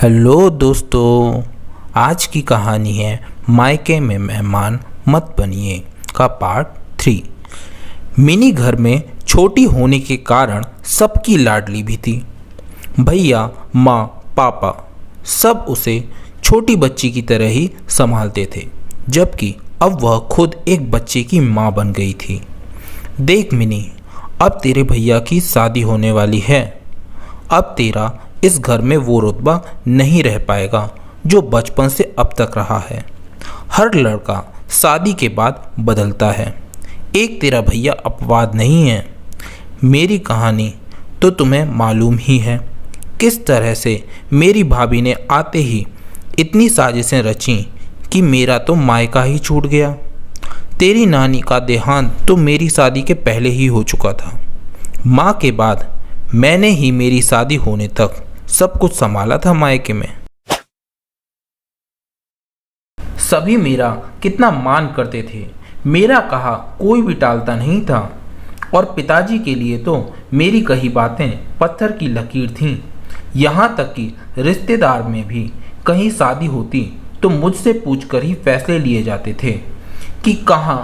Hello दोस्तों, आज की कहानी है मायके में मेहमान मत बनिए का पार्ट 3। मिनी घर में छोटी होने के कारण सबकी लाडली भी थी। भैया, माँ, पापा सब उसे छोटी बच्ची की तरह ही संभालते थे, जबकि अब वह खुद एक बच्चे की माँ बन गई थी। देख मिनी, अब तेरे भैया की शादी होने वाली है। अब तेरा इस घर में वो रुतबा नहीं रह पाएगा जो बचपन से अब तक रहा है। हर लड़का शादी के बाद बदलता है, एक तेरा भैया अपवाद नहीं है। मेरी कहानी तो तुम्हें मालूम ही है, किस तरह से मेरी भाभी ने आते ही इतनी साजिशें रची कि मेरा तो मायका ही छूट गया। तेरी नानी का देहांत तो मेरी शादी के पहले ही हो चुका था। माँ के बाद मैंने ही मेरी शादी होने तक सब कुछ संभाला था मायके में। सभी मेरा कितना मान करते थे, मेरा कहा कोई भी टालता नहीं था। और पिताजी के लिए तो मेरी कही बातें पत्थर की लकीर थीं। यहाँ तक कि रिश्तेदार में भी कहीं शादी होती तो मुझसे पूछकर ही फैसले लिए जाते थे कि कहाँ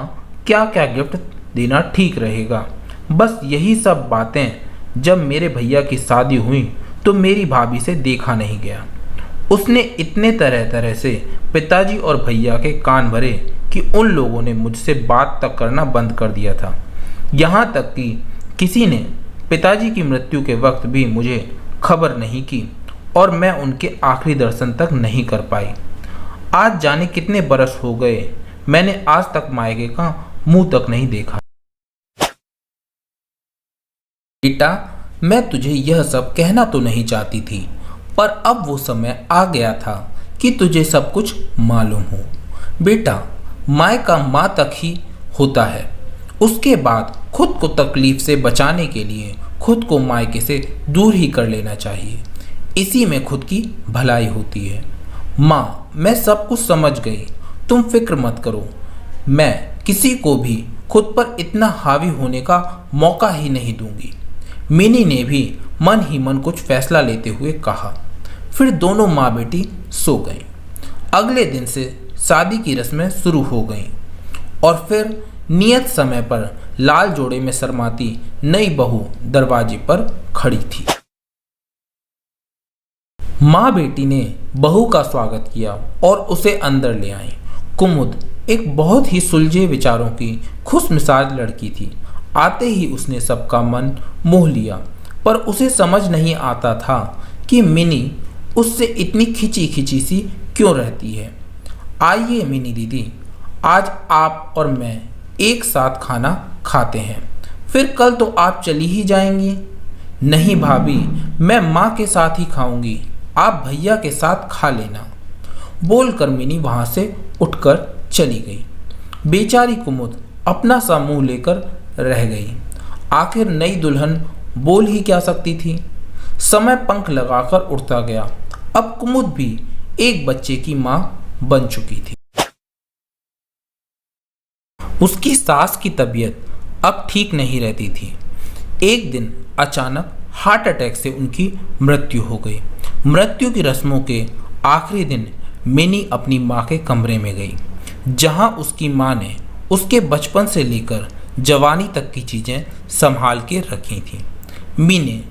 क्या क्या गिफ्ट देना ठीक रहेगा। बस यही सब बातें जब मेरे भैया की शादी हुई तो मेरी भाभी से देखा नहीं गया। उसने इतने तरह तरह से पिताजी और भैया के कान भरे कि उन लोगों ने मुझसे बात तक करना बंद कर दिया था। यहाँ तक कि किसी ने पिताजी की मृत्यु के वक्त भी मुझे खबर नहीं की और मैं उनके आखिरी दर्शन तक नहीं कर पाई। आज जाने कितने बरस हो गए, मैंने आज तक मायके का मुंह तक नहीं देखा। बेटा, मैं तुझे यह सब कहना तो नहीं चाहती थी, पर अब वो समय आ गया था कि तुझे सब कुछ मालूम हो। बेटा, मायका माँ तक ही होता है, उसके बाद खुद को तकलीफ से बचाने के लिए खुद को मायके से दूर ही कर लेना चाहिए। इसी में खुद की भलाई होती है। माँ, मैं सब कुछ समझ गई, तुम फिक्र मत करो। मैं किसी को भी खुद पर इतना हावी होने का मौका ही नहीं दूंगी। मिनी ने भी मन ही मन कुछ फैसला लेते हुए कहा। फिर दोनों माँ बेटी सो गईं। अगले दिन से शादी की रस्में शुरू हो गईं और फिर नियत समय पर लाल जोड़े में शर्माती नई बहू दरवाजे पर खड़ी थी। माँ बेटी ने बहू का स्वागत किया और उसे अंदर ले आई। कुमुद एक बहुत ही सुलझे विचारों की खुशमिजाज लड़की थी। आते ही उसने सबका मन मोह लिया, पर उसे समझ नहीं आता था कि मिनी उससे इतनी खिंची खिंची सी क्यों रहती है। आइए मिनी दीदी, आज आप और मैं एक साथ खाना खाते हैं, फिर कल तो आप चली ही जाएंगी। नहीं भाभी, मैं माँ के साथ ही खाऊंगी, आप भैया के साथ खा लेना। बोलकर मिनी वहां से उठकर चली गई। बेचारी कुमुद अपना सा मुंह लेकर रह गई। आखिर नई दुल्हन बोल ही क्या सकती थी। समय पंख लगाकर उड़ता गया। अब कुमुद भी एक बच्चे की मां बन चुकी थी। उसकी सास की तबीयत अब ठीक नहीं रहती थी। एक दिन अचानक हार्ट अटैक से उनकी मृत्यु हो गई। मृत्यु की रस्मों के आखिरी दिन मिनी अपनी माँ के कमरे में गई, जहाँ उसकी माँ ने उसके बचपन से लेकर जवानी तक की चीज़ें संभाल के रखी थी। मिनी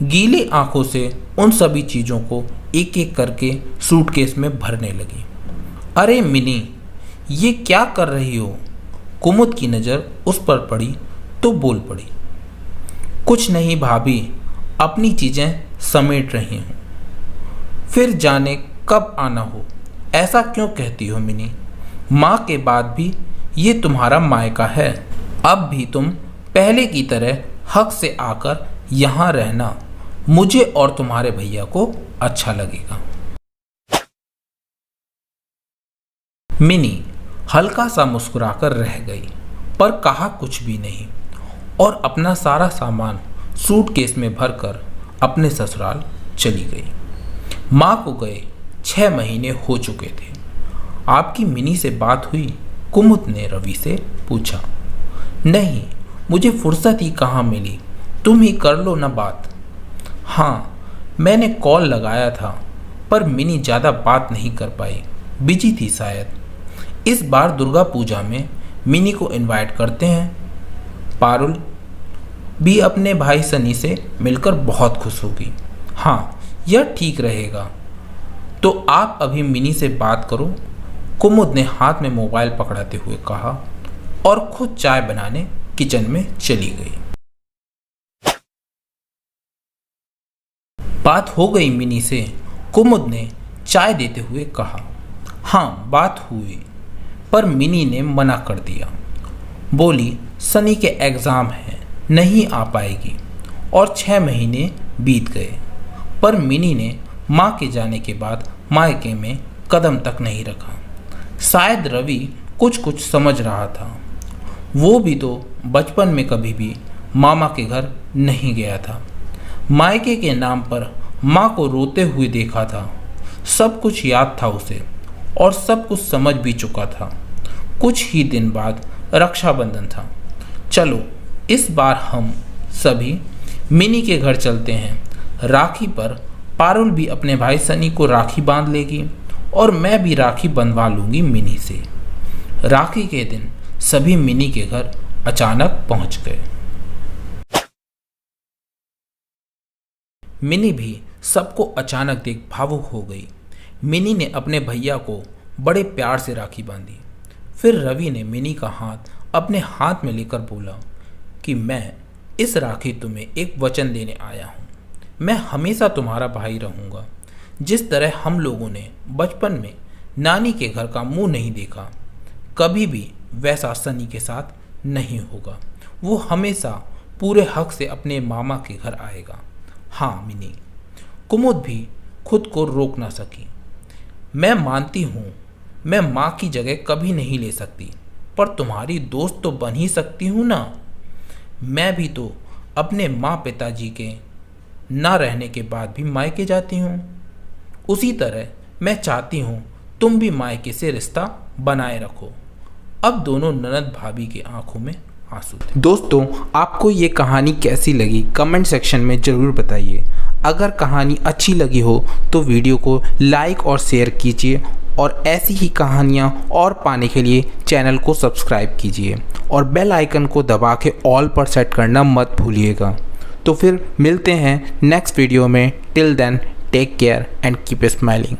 गीली आंखों से उन सभी चीज़ों को एक एक करके सूटकेस में भरने लगी। अरे मिनी, ये क्या कर रही हो? कुमुद की नज़र उस पर पड़ी तो बोल पड़ी। कुछ नहीं भाभी, अपनी चीज़ें समेट रही हूँ, फिर जाने कब आना हो। ऐसा क्यों कहती हो मिनी? माँ के बाद भी ये तुम्हारा मायका है। अब भी तुम पहले की तरह हक से आकर यहाँ रहना, मुझे और तुम्हारे भैया को अच्छा लगेगा। मिनी हल्का सा मुस्कुराकर रह गई, पर कहा कुछ भी नहीं और अपना सारा सामान सूटकेस में भरकर अपने ससुराल चली गई। माँ को गए 6 महीने हो चुके थे। आपकी मिनी से बात हुई? कुमुद ने रवि से पूछा। नहीं, मुझे फुर्सत ही कहाँ मिली, तुम ही कर लो ना बात। हाँ, मैंने कॉल लगाया था, पर मिनी ज़्यादा बात नहीं कर पाई, बिजी थी शायद। इस बार दुर्गा पूजा में मिनी को इनवाइट करते हैं। पारुल भी अपने भाई सनी से मिलकर बहुत खुश होगी। हाँ, यह ठीक रहेगा। तो आप अभी मिनी से बात करो, कुमुद ने हाथ में मोबाइल पकड़ाते हुए कहा और खुद चाय बनाने किचन में चली गई। बात हो गई मिनी से, कुमुद ने चाय देते हुए कहा। हाँ, बात हुई, पर मिनी ने मना कर दिया। बोली सनी के एग्ज़ाम हैं, नहीं आ पाएगी। और 6 महीने बीत गए, पर मिनी ने माँ के जाने के बाद मायके में कदम तक नहीं रखा। शायद रवि कुछ समझ रहा था। वो भी तो बचपन में कभी भी मामा के घर नहीं गया था। मायके के नाम पर माँ को रोते हुए देखा था। सब कुछ याद था उसे और सब कुछ समझ भी चुका था। कुछ ही दिन बाद रक्षाबंधन था। चलो इस बार हम सभी मिनी के घर चलते हैं। राखी पर पारुल भी अपने भाई सनी को राखी बांध लेगी और मैं भी राखी बंधवा लूँगी मिनी से। राखी के दिन सभी मिनी के घर अचानक पहुँच गए। मिनी भी सबको अचानक देख भावुक हो गई। मिनी ने अपने भैया को बड़े प्यार से राखी बांधी। फिर रवि ने मिनी का हाथ अपने हाथ में लेकर बोला कि मैं इस राखी तुम्हें एक वचन देने आया हूँ। मैं हमेशा तुम्हारा भाई रहूँगा। जिस तरह हम लोगों ने बचपन में नानी के घर का मुंह नहीं देखा, कभी भी वैसा सनी के साथ नहीं होगा। वो हमेशा पूरे हक से अपने मामा के घर आएगा। हाँ मिनी। कुमुद भी खुद को रोक ना सकी। मैं मानती हूँ मैं माँ की जगह कभी नहीं ले सकती, पर तुम्हारी दोस्त तो बन ही सकती हूँ ना। मैं भी तो अपने माँ पिताजी के ना रहने के बाद भी मायके जाती हूँ। उसी तरह मैं चाहती हूँ तुम भी मायके से रिश्ता बनाए रखो। अब दोनों ननद भाभी की आंखों में आंसू थे। दोस्तों, आपको ये कहानी कैसी लगी कमेंट सेक्शन में ज़रूर बताइए। अगर कहानी अच्छी लगी हो तो वीडियो को लाइक और शेयर कीजिए और ऐसी ही कहानियाँ और पाने के लिए चैनल को सब्सक्राइब कीजिए और बेल आइकन को दबा के ऑल पर सेट करना मत भूलिएगा। तो फिर मिलते हैं नेक्स्ट वीडियो में। Till then take care and keep smiling.